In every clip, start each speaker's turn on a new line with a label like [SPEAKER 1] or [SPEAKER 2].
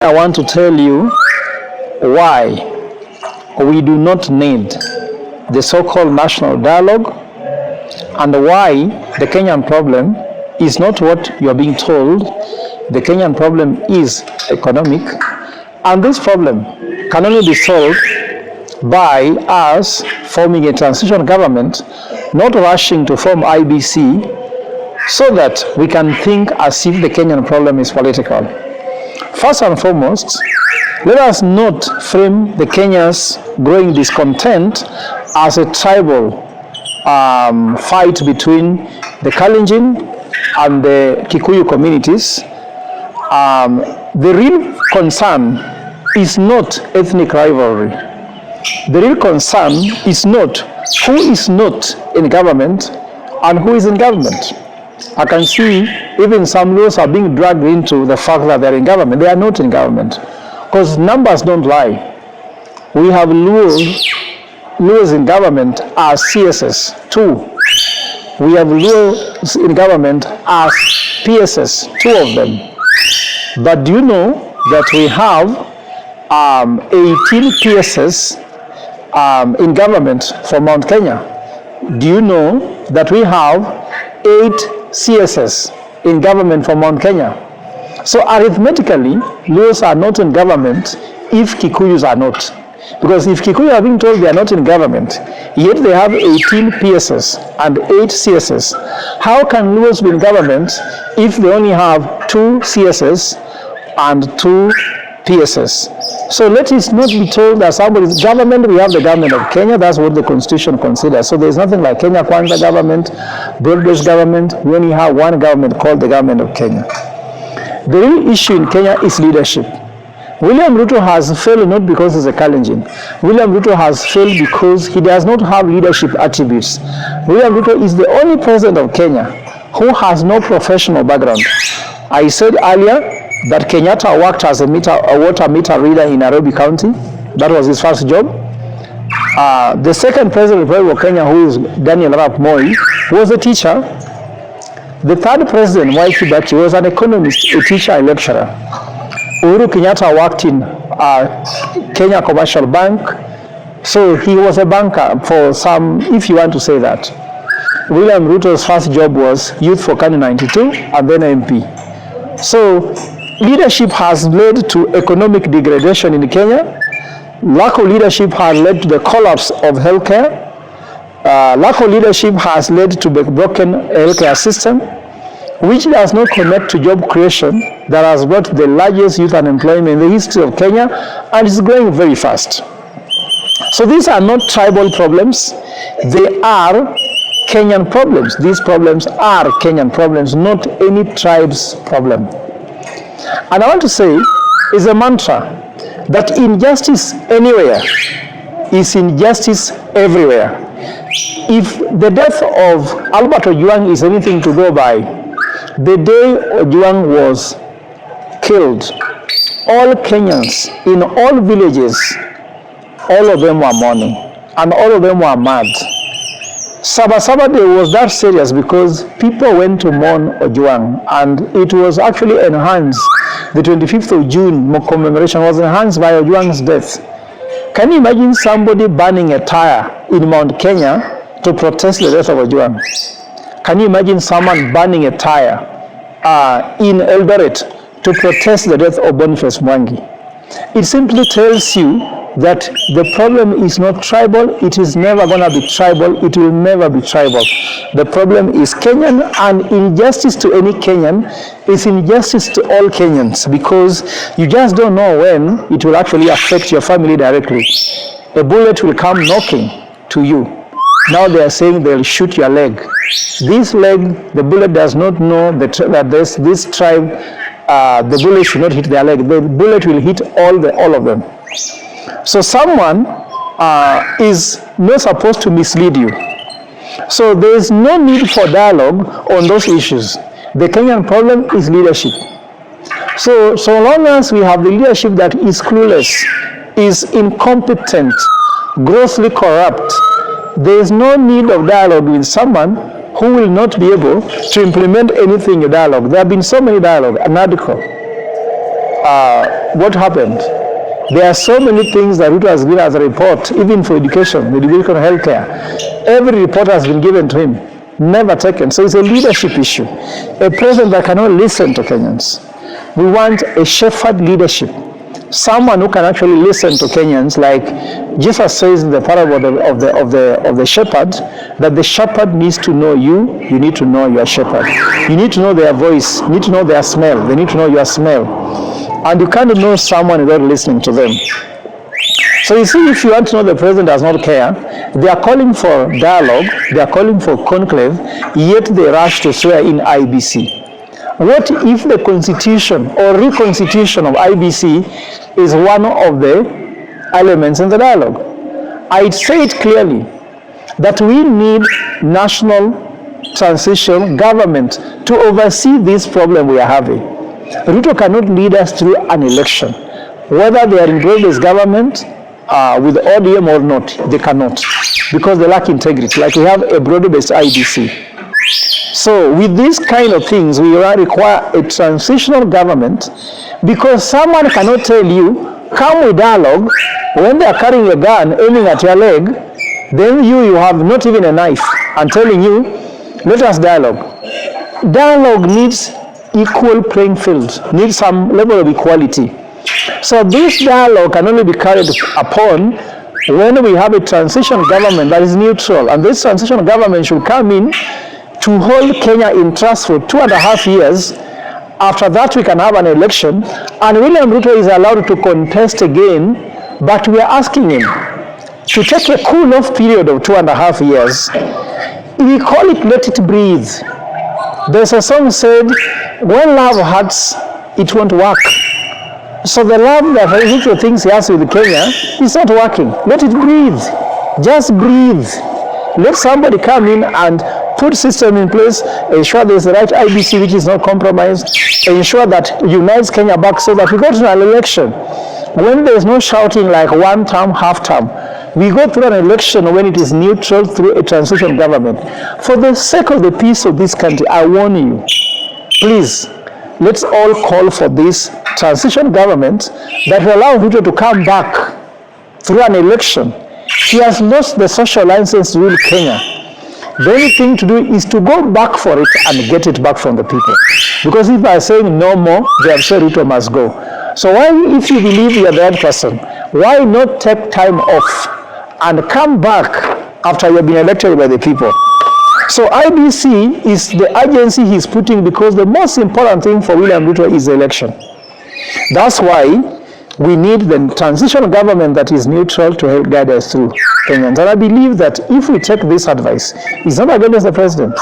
[SPEAKER 1] I want to tell you why we do not need the so-called national dialogue and why the Kenyan problem is not what you are being told. The Kenyan problem is economic, and this problem can only be solved by us forming a transition government, not rushing to form IBC, so that we can think as if the Kenyan problem is political. First and foremost, let us not frame the Kenya's growing discontent as a tribal fight between the Kalenjin and the Kikuyu communities. The real concern is not ethnic rivalry. The real concern is not who is not in government and who is in government. I can see even some laws are being dragged into the fact that they're in government. They are not in government, because numbers don't lie. We have laws in government as CSS, 2. We have laws in government as PSS, 2 of them. But do you know that we have 18 PSS in government for Mount Kenya? Do you know that we have 8 CSS in government for Mount Kenya? So arithmetically, Luos are not in government if Kikuyus are not. Because if Kikuyu are being told they are not in government, yet they have 18 PSS and 8 CSS, how can Luos be in government if they only have 2 CSS and 2 PSS? So let us not be told that somebody's government, we have the government of Kenya, that's what the constitution considers. So there's nothing like Kenya Kwanza government, broad-based government. We only have one government called the government of Kenya. The real issue in Kenya is leadership. William Ruto has failed not because he's a Kalenjin. William Ruto has failed because he does not have leadership attributes. William Ruto is the only president of Kenya who has no professional background. I said earlier that Kenyatta worked as a water meter reader in Nairobi County. That was his first job. The second president of the Republic of Kenya, who is Daniel Arap Moi, was a teacher. The third president, Mwai Kibaki, was an economist, a teacher, a lecturer. Uhuru Kenyatta worked in Kenya Commercial Bank, so he was a banker for some, if you want to say that. William Ruto's first job was Youth for Kanu 92 and then MP. So leadership has led to economic degradation in Kenya. Lack of leadership has led to the collapse of healthcare. Lack of leadership has led to the broken healthcare system, which does not connect to job creation that has brought the largest youth unemployment in the history of Kenya, and is growing very fast. So these are not tribal problems, they are Kenyan problems. These problems are Kenyan problems, not any tribe's problem. And I want to say, is a mantra that injustice anywhere is injustice everywhere. If the death of Albert Ojwang is anything to go by, the day Ojwang was killed, all Kenyans in all villages, all of them were mourning and all of them were mad. Sabasaba Day was that serious because people went to mourn Ojwang, and it was actually enhanced. The 25th of June commemoration was enhanced by Ojwang's death. Can you imagine somebody burning a tire in Mount Kenya to protest the death of Ojwang? Can you imagine someone burning a tire in Eldoret to protest the death of Boniface Mwangi? It simply tells you that the problem is not tribal. It is never going to be tribal. It will never be tribal. The problem is Kenyan, and injustice to any Kenyan is injustice to all Kenyans, because you just don't know when it will actually affect your family directly. A bullet will come knocking to you. Now they are saying they'll shoot your leg. This leg, the bullet does not know that this tribe, the bullet should not hit their leg. The bullet will hit all of them. So someone is not supposed to mislead you. So there is no need for dialogue on those issues. The Kenyan problem is leadership. So long as we have the leadership that is clueless, is incompetent, grossly corrupt, there is no need of dialogue with someone who will not be able to implement anything in dialogue. There have been so many dialogue. An article what happened? There are so many things that Ruto has given as a report, even for education, education, healthcare. Every report has been given to him, never taken. So it's a leadership issue. A president that cannot listen to Kenyans. We want a shepherd leadership. Someone who can actually listen to Kenyans, like Jesus says in the parable of the shepherd, that the shepherd needs to know you. You need to know your shepherd. You need to know their voice. You need to know their smell. They need to know your smell. And you can't know someone without listening to them. So you see, if you want to know the president does not care, they are calling for dialogue, they are calling for conclave, yet they rush to swear in IBC. What if the constitution or reconstitution of IBC is one of the elements in the dialogue? I'd say it clearly that we need national transition government to oversee this problem we are having. Ruto cannot lead us through an election. Whether they are in broad-based government with ODM or not, they cannot, because they lack integrity. Like we have a broad-based IBC. So with these kind of things, we require a transitional government, because someone cannot tell you, come with dialogue, when they are carrying a gun aiming at your leg, then you have not even a knife, and telling you, let us dialogue. Dialogue needs equal playing field, needs some level of equality. So this dialogue can only be carried upon when we have a transition government that is neutral, and this transition government should come in to hold Kenya in trust for 2.5 years. After that, we can have an election, and William Ruto is allowed to contest again, but we are asking him to take a cool-off period of 2.5 years. We call it let it breathe. There's a song said, when love hurts, it won't work. So the love that Ruto thinks he has with Kenya is not working. Let it breathe. Just breathe. Let somebody come in and put system in place, ensure there's the right IBC which is not compromised, ensure that unites Kenya back so that we go to an election when there's no shouting like one term, half term. We go through an election when it is neutral through a transition government. For the sake of the peace of this country, I warn you, please, let's all call for this transition government that will allow Ruto to come back through an election. He has lost the social license to rule Kenya. The only thing to do is to go back for it and get it back from the people. Because if they are saying no more, they have said Ruto must go. So why, if you believe you are the right person, why not take time off and come back after you have been elected by the people? So IBC is the agency he's putting, because the most important thing for William Ruto is the election. That's why we need the transitional government that is neutral to help guide us through Kenyans. And I believe that if we take this advice, it's not against the president.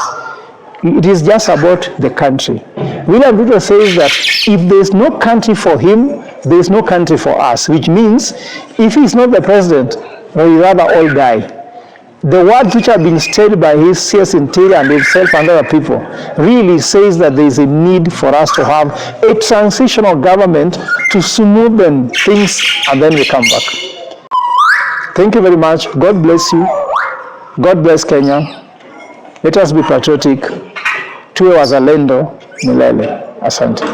[SPEAKER 1] It is just about the country. William Ruto says that if there is no country for him, there is no country for us, which means if he is not the president, we rather all die. The words which have been stated by his CS Interior and himself and other people really says that there is a need for us to have a transitional government to smoothen things, and then we come back. Thank you very much. God bless you. God bless Kenya. Let us be patriotic. Tuwe wazalendo milele. Asante.